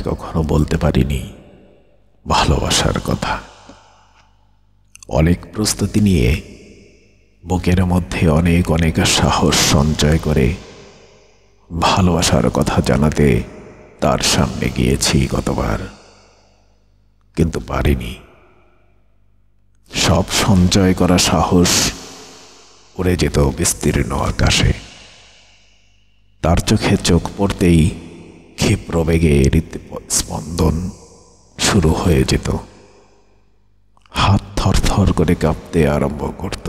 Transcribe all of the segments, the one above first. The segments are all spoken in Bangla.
কখনো বলতে পারিনি ভালোবাসার কথা। অনেক প্রস্তুতি নিয়ে বুকের মধ্যে অনেক অনেক সাহস সঞ্চয় করে ভালোবাসার কথা জানাতে তার সামনে গিয়েছি কতবার, কিন্তু পারিনি। সব সঞ্চয় করা সাহস উড়ে যেত বিস্তীর্ণ আকাশে। তার চোখে চোখ পড়তেই ক্ষিপ্র বেগে হৃৎস্পন্দন শুরু হয়ে যেত। হাত থরথর করে কাঁপতে আরম্ভ করত।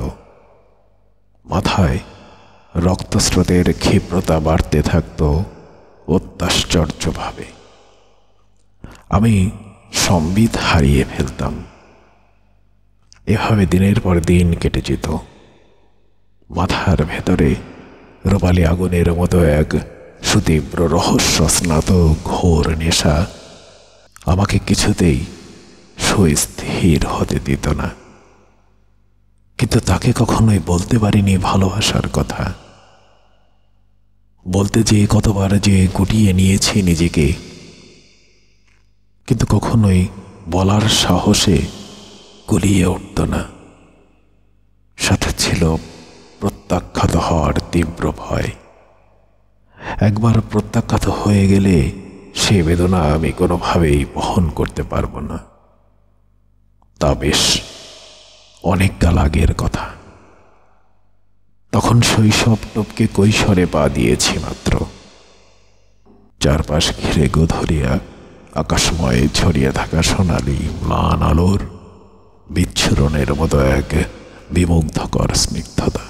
মাথায় রক্তস্রোতের ক্ষিপ্রতা বাড়তে থাকত অত্যাশ্চর্যভাবে। আমি সম্বিত হারিয়ে ফেলতাম। এভাবে দিনের পর দিন কেটে যেত। মাথার ভেতরে রূপালী আগুনের মতো এক সুতীব্র রহস্য স্নাত ঘোর নেশা আমাকে কিছুতেই সুস্থির হতে দিত না। কিন্তু তাকে কখনোই বলতে পারিনি ভালোবাসার কথা। বলতে যে কতবার যে গুটিয়ে নিয়েছি নিজেকে, কিন্তু কখনোই বলার সাহসে গুলিয়ে উঠত না। সাথে ছিল প্রত্যাখ্যাত হওয়ার তীব্র ভয়। একবার প্রত্যাখ্যাত হয়ে গেলে সে বেদনা আমি কোনোভাবেই বহন করতে পারবো না। তা বেশ অনেক কাল আগের কথা। তখন শৈশব টপকে কৈশোরে পা দিয়েছি মাত্র। চারপাশ ঘিরে গোধরিয়া আকাশময়ে ছড়িয়ে থাকা সোনালি ম্লান আলোর বিচ্ছুরণের মতো এক বিমুগ্ধকর স্নিগ্ধতা।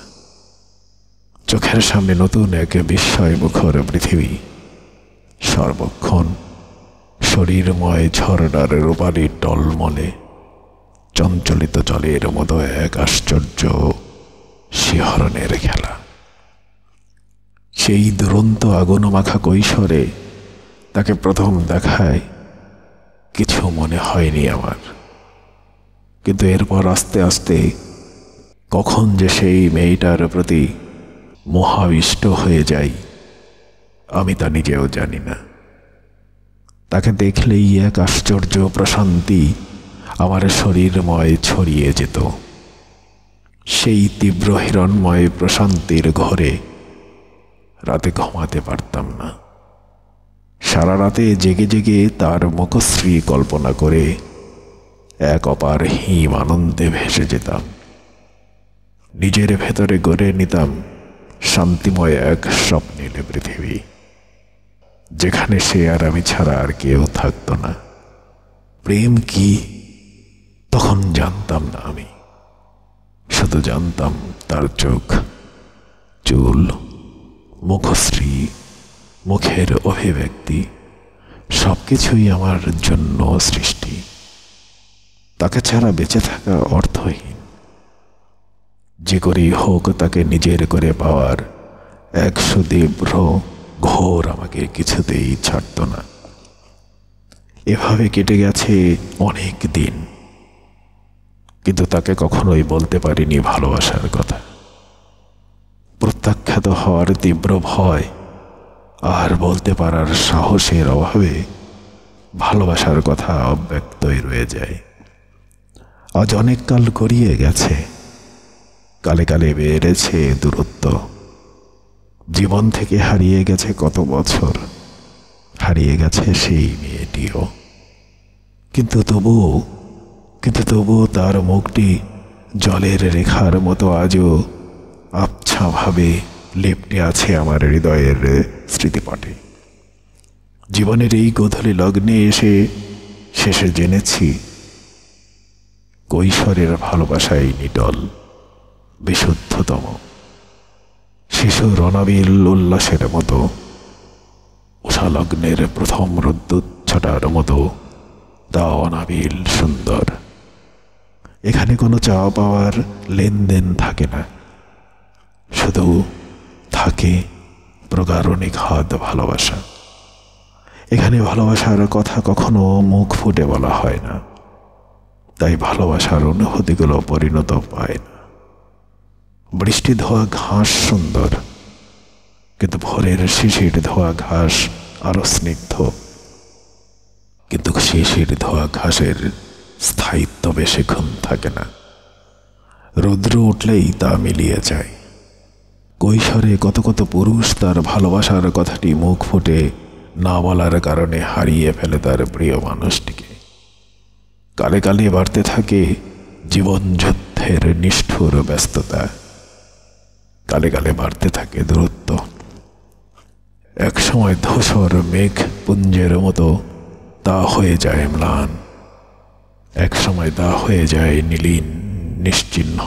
চোখের সামনে নতুন এক বিস্ময় মুখর পৃথিবী। সর্বক্ষণ শরীরময় ঝরনার রূপালী টলমলে চঞ্চলিত জলের মতো এক আশ্চর্য শিহরণের খেলা। সেই দুরন্ত আগুন মাখা কৈশোরে তাকে প্রথম দেখায় কিছু মনে হয়নি আমার। কিন্তু এরপর আস্তে আস্তে কখন যে সেই মেয়েটার প্রতি মোহাবিষ্ট হয়ে যাই আমি তা নিজেও জানি না। তাকে দেখলেই এক আশ্চর্য প্রশান্তি আমার শরীরময় ছড়িয়ে যেত। সেই তীব্র হিরণময় প্রশান্তির ঘরে রাতে ঘুমাতে পারতাম না। সারা রাতে জেগে জেগে তার মুখশ্রী কল্পনা করে এক অপার হিম আনন্দে ভেসে যেতাম। নিজের ভেতরে গড়ে নিতাম শান্তিময় এক স্বপ্নের পৃথিবী, যেখানে সে আর আমি ছাড়া আর কেউ থাকতো না। প্রেম কি তখন জানতাম না আমি। শুধু জানতাম তার চোখ, চুল, মুখশ্রী, মুখের অভিব্যক্তি সবকিছুই আমার জন্য সৃষ্টি। তাকে ছাড়া বেঁচে থাকা অর্থহীন। যে করেই হোক তাকে নিজের করে পাওয়ার এক সুতীব্র ঘোর আমাকে কিছুতেই ছাড়ত না। এভাবে কেটে গেছে অনেক দিন, কিন্তু তাকে কখনোই বলতে পারিনি ভালোবাসার কথা। প্রত্যাখ্যাত হওয়ার তীব্র ভয় আর বলতে পারার সাহসের অভাবে ভালোবাসার কথা অব্যক্তই রয়ে যায়। আজ অনেক কাল গড়িয়ে গেছে। কালে কালে বেড়েছে দূরত্ব। জীবন থেকে হারিয়ে গেছে কত বছর। হারিয়ে গেছে সেই মেয়েটিও। কিন্তু তবুও তার মুখটি জলের রেখার মতো আজও আবছাভাবে লেপ্টে আছে আমার হৃদয়ের স্মৃতিপটে। জীবনের এই গোধূলি লগ্নে এসে শেষে জেনেছি কৈশোরের ভালোবাসাই নিটল, বিশুদ্ধতম, শিশুর অনাবিল উল্লাসের মতো, উষালগ্নের প্রথম রোদ্দুচ্ছটার মতো তা অনাবিল সুন্দর। এখানে কোনো চাওয়া পাওয়ার লেনদেন থাকে না, শুধু থাকে প্রগাঢ় নিখাদ ভালোবাসা। এখানে ভালোবাসার কথা কখনো মুখ ফুটে বলা হয় না, তাই ভালোবাসার অনুভূতিগুলো পরিণত পায় না। বৃষ্টি ধোয়া ঘাস সুন্দর, কিন্তু ভোরের শিশির ধোয়া ঘাস আরো স্নিগ্ধ। শিশির ধোয়া ঘাসের স্থায়িত্ব বেশিক্ষণ থাকে না। রৌদ্র উঠলেই তা মিলিয়ে যায়। কৈশোরে কত কত পুরুষ তার ভালোবাসার কথাটি মুখ ফুটে না বলার কারণে হারিয়ে ফেলে তার প্রিয় মানুষটিকে। কালে কালে বাড়তে থাকে জীবন যুদ্ধের নিষ্ঠুর ব্যস্ততা, কালে কালে বাড়তে থাকে দূরত্ব। একসময় ধূসর মেঘ পুঞ্জের মতো তা হয়ে যায় ম্লান, একসময় তা হয়ে যায় নীলিন নিশ্চিহ্ন।